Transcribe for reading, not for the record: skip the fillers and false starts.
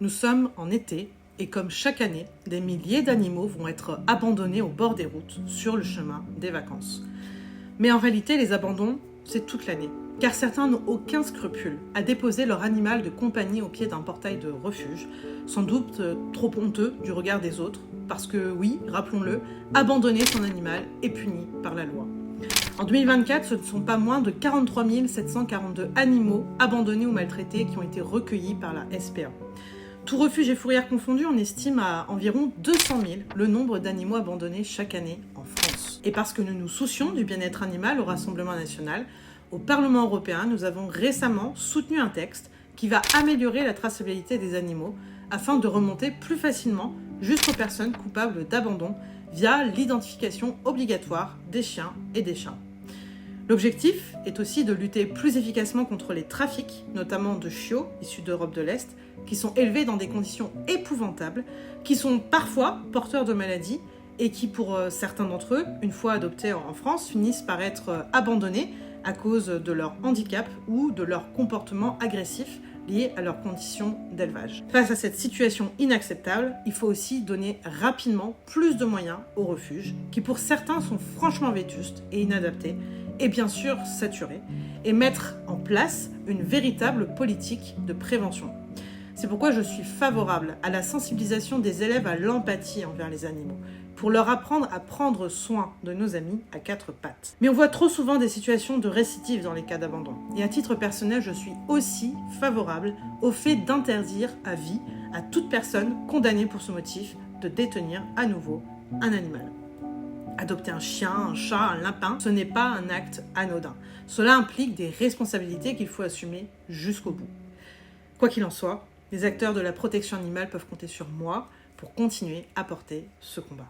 Nous sommes en été et comme chaque année, des milliers d'animaux vont être abandonnés au bord des routes sur le chemin des vacances. Mais en réalité, les abandons, c'est toute l'année. Car certains n'ont aucun scrupule à déposer leur animal de compagnie au pied d'un portail de refuge, sans doute trop honteux du regard des autres, parce que oui, rappelons-le, abandonner son animal est puni par la loi. En 2024, ce ne sont pas moins de 43 742 animaux abandonnés ou maltraités qui ont été recueillis par la SPA. Tout refuge et fourrière confondus, on estime à environ 200 000 le nombre d'animaux abandonnés chaque année en France. Et parce que nous nous soucions du bien-être animal au Rassemblement national, au Parlement européen, nous avons récemment soutenu un texte qui va améliorer la traçabilité des animaux afin de remonter plus facilement jusqu'aux personnes coupables d'abandon via l'identification obligatoire des chiens et des chats. L'objectif est aussi de lutter plus efficacement contre les trafics, notamment de chiots issus d'Europe de l'Est, qui sont élevés dans des conditions épouvantables, qui sont parfois porteurs de maladies et qui, pour certains d'entre eux, une fois adoptés en France, finissent par être abandonnés à cause de leur handicap ou de leur comportement agressif lié à leurs conditions d'élevage. Face à cette situation inacceptable, il faut aussi donner rapidement plus de moyens aux refuges, qui pour certains sont franchement vétustes et inadaptés, et bien sûr saturés, et mettre en place une véritable politique de prévention. C'est pourquoi je suis favorable à la sensibilisation des élèves à l'empathie envers les animaux, pour leur apprendre à prendre soin de nos amis à quatre pattes. Mais on voit trop souvent des situations de récidive dans les cas d'abandon. Et à titre personnel, je suis aussi favorable au fait d'interdire à vie à toute personne condamnée pour ce motif de détenir à nouveau un animal. Adopter un chien, un chat, un lapin, ce n'est pas un acte anodin. Cela implique des responsabilités qu'il faut assumer jusqu'au bout. Quoi qu'il en soit, les acteurs de la protection animale peuvent compter sur moi pour continuer à porter ce combat.